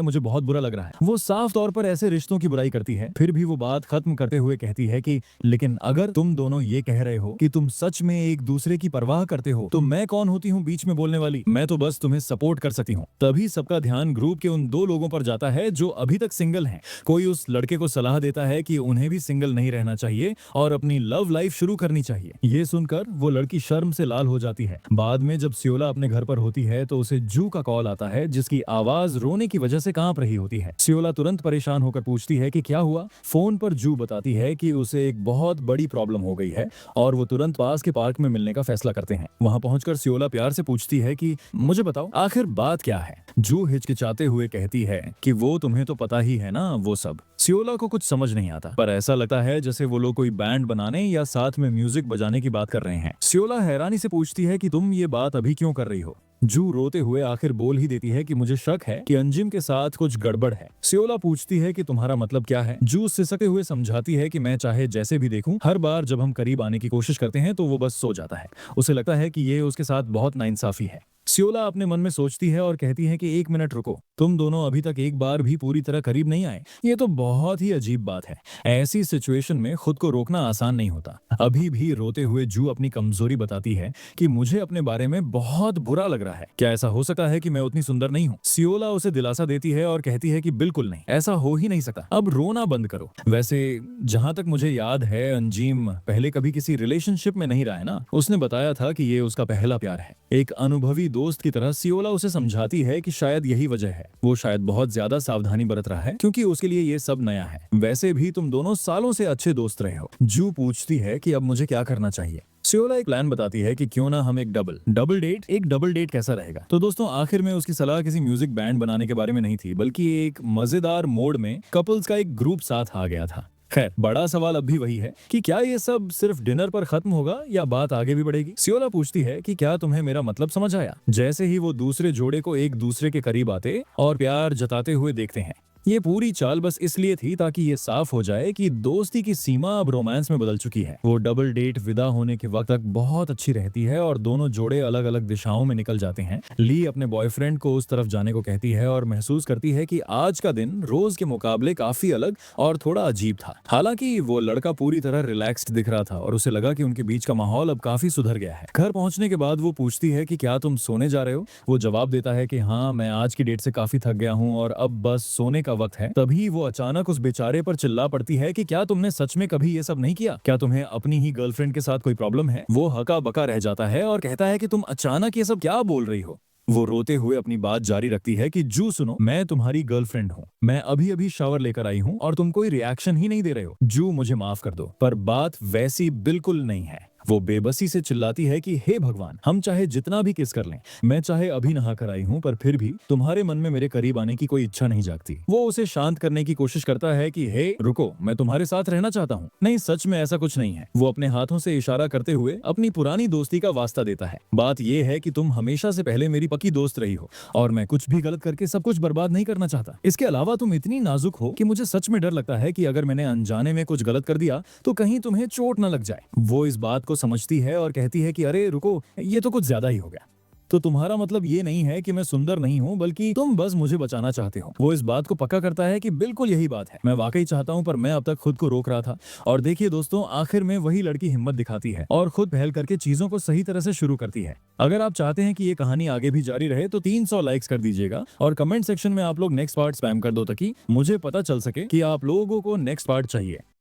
मुझे बहुत बुरा लग रहा है। वो साफ तौर पर ऐसे रिश्तों की बुराई करती है। फिर भी वो बात खत्म करते हुए कहती है कि लेकिन अगर तुम दोनों ये कह रहे हो कि तुम सच में एक दूसरे की परवाह करते हो, तो मैं कौन होती हूँ बीच में बोलने वाली? मैं तो बस तुम्हें सपोर्ट कर सकती हूँ। तभी सबका ध्यान ग्रुप के उन दो लोगों पर जाता है जो अभी तक सिंगल हैं। कोई उस लड़के को सलाह देता है कि उन्हें भी सिंगल नहीं रहना चाहिए और अपनी लव लाइफ शुरू करनी चाहिए। ये सुनकर वो लड़की शर्म से लाल हो जाती है। बाद में जब सियोला अपने घर पर होती है तो उसे जू का कॉल आता है, जिसकी आवाज रोने की वजह से कांप रही होती है। सियोला तुरंत परेशान होकर पूछती है कि क्या हुआ। फोन पर जू बताती है कि उसे एक बहुत बड़ी प्रॉब्लम हो गई है और वो तुरंत पास के पार्क में मिलने का फैसला करते हैं। वहां पहुंचकर सियोला प्यार से पूछती है कि मुझे बताओ आखिर बात क्या है। जू हिचकिचाते हुए कहती है कि वो तुम्हें तो पता ही है ना वो सब। सियोला को कुछ समझ नहीं आता, पर ऐसा लगता है जैसे वो लोग कोई बैंड बनाने या साथ में म्यूजिक बजाने की बात कर रहे हैं। सियोला हैरानी से पूछती है कि तुम ये बात अभी क्यों कर रही हो। जू रोते हुए आखिर बोल ही देती है कि मुझे शक है कि अंजिम के साथ कुछ गड़बड़ है। सियोला पूछती है कि तुम्हारा मतलब क्या है। जू सिसकते हुए समझाती है कि मैं चाहे जैसे भी देखूं, हर बार जब हम करीब आने की कोशिश करते हैं तो वो बस सो जाता है। उसे लगता है कि ये उसके साथ बहुत नाइंसाफी है। सियोला अपने मन में सोचती है और कहती है कि एक मिनट रुको, तुम दोनों अभी तक एक बार भी पूरी तरह करीब नहीं आए। ये तो बहुत ही अजीब बात है। ऐसी सिचुएशन में खुद को रोकना आसान नहीं होता। अभी भी रोते हुए जू अपनी कमजोरी बताती है कि मुझे अपने बारे में बहुत बुरा लग रहा है। क्या ऐसा हो सकता है कि मैं उतनी सुंदर नहीं हूँ? सियोला उसे दिलासा देती है और कहती है कि बिल्कुल नहीं, ऐसा हो ही नहीं सकता। अब रोना बंद करो। वैसे जहां तक मुझे याद है, अंजीम पहले कभी किसी रिलेशनशिप में नहीं रहा है ना। उसने बताया था कि ये उसका पहला प्यार है। एक अनुभवी दोस्त की तरह सियोला उसे समझाती है कि शायद यही वजह है। वो शायद बहुत ज्यादा सावधानी बरत रहा है, क्योंकि उसके लिए ये सब नया है। वैसे भी तुम दोनों सालों से अच्छे दोस्त रहे हो। जू पूछती है कि अब मुझे क्या करना चाहिए। सियोला एक प्लान बताती है कि क्यों ना हम एक डबल डेट कैसा रहेगा। तो दोस्तों आखिर में उसकी सलाह किसी म्यूजिक बैंड बनाने के बारे में नहीं थी, बल्कि एक मजेदार मोड में कपल्स का एक ग्रुप साथ आ गया था। खैर, बड़ा सवाल अब भी वही है कि क्या ये सब सिर्फ डिनर पर खत्म होगा या बात आगे भी बढ़ेगी। सियोला पूछती है कि क्या तुम्हें मेरा मतलब समझ आया। जैसे ही वो दूसरे जोड़े को एक दूसरे के करीब आते और प्यार जताते हुए देखते हैं। ये पूरी चाल बस इसलिए थी ताकि ये साफ हो जाए कि दोस्ती की सीमा अब रोमांस में बदल चुकी है। वो डबल डेट विदा होने के वक्त तक बहुत अच्छी रहती है और दोनों जोड़े अलग अलग दिशाओं में निकल जाते हैं। ली अपने बॉयफ्रेंड को उस तरफ जाने को कहती है और महसूस करती है कि आज का दिन रोज के मुकाबले काफी अलग और थोड़ा अजीब था। हालांकि वो लड़का पूरी तरह रिलैक्स्ड दिख रहा था और उसे लगा कि उनके बीच का माहौल अब काफी सुधर गया है। घर पहुंचने के बाद वो पूछती है कि क्या तुम सोने जा रहे हो। वो जवाब देता है कि हाँ, मैं आज की डेट से काफी थक गया हूँ और अब बस सोने का वक्त है। तभी वो अचानक उस बेचारे पर चिल्ला पड़ती है कि क्या तुमने सच में कभी ये सब नहीं किया? क्या तुम्हें अपनी ही गर्लफ्रेंड के साथ कोई प्रॉब्लम है? वो हका बका रह जाता है और कहता है कि तुम अचानक ये सब क्या बोल रही हो। वो रोते हुए अपनी बात जारी रखती है कि जू सुनो, मैं तुम्हारी गर्लफ्रेंड हूँ। मैं अभी अभी शावर लेकर आई हूँ और तुम कोई रिएक्शन ही नहीं दे रहे हो। जू, मुझे माफ कर दो, पर बात वैसी बिल्कुल नहीं है। वो बेबसी से चिल्लाती है कि हे भगवान, हम चाहे जितना भी किस कर लें, मैं चाहे अभी नहा कर आई हूँ, पर फिर भी तुम्हारे मन में मेरे करीब आने की कोई इच्छा नहीं जागती। वो उसे शांत करने की कोशिश करता है कि हे रुको, मैं तुम्हारे साथ रहना चाहता हूँ। नहीं, सच में ऐसा कुछ नहीं है। वो अपने हाथों से इशारा करते हुए अपनी पुरानी दोस्ती का वास्ता देता है। बात यह है कि तुम हमेशा से पहले मेरी पक्की दोस्त रही हो और मैं कुछ भी गलत करके सब कुछ बर्बाद नहीं करना चाहता। इसके अलावा तुम इतनी नाजुक हो कि मुझे सच में डर लगता है कि अगर मैंने अनजाने में कुछ गलत कर दिया तो कहीं तुम्हें चोट न लग जाए। वो इस बात को समझती है और कहती है कि अरे रुको, ये तो कुछ ज्यादा ही हो गया। तो तुम्हारा मतलब ये नहीं है कि मैं सुंदर नहीं हूँ, बल्कि तुम बस मुझे बचाना चाहते हो। वो इस बात को पक्का करता है कि बिल्कुल यही बात है, मैं वाकई चाहता हूँ, पर मैं अब तक खुद को रोक रहा था। और देखिए दोस्तों, आखिर में वही लड़की हिम्मत दिखाती है और खुद पहल करके चीजों को सही तरह से शुरू करती है। अगर आप चाहते हैं कि ये कहानी आगे भी जारी रहे तो 300 लाइक्स कर दीजिएगा और कमेंट सेक्शन में आप लोग नेक्स्ट पार्ट स्पैम कर दो ताकि मुझे पता चल सके कि आप लोगों को नेक्स्ट पार्ट चाहिए।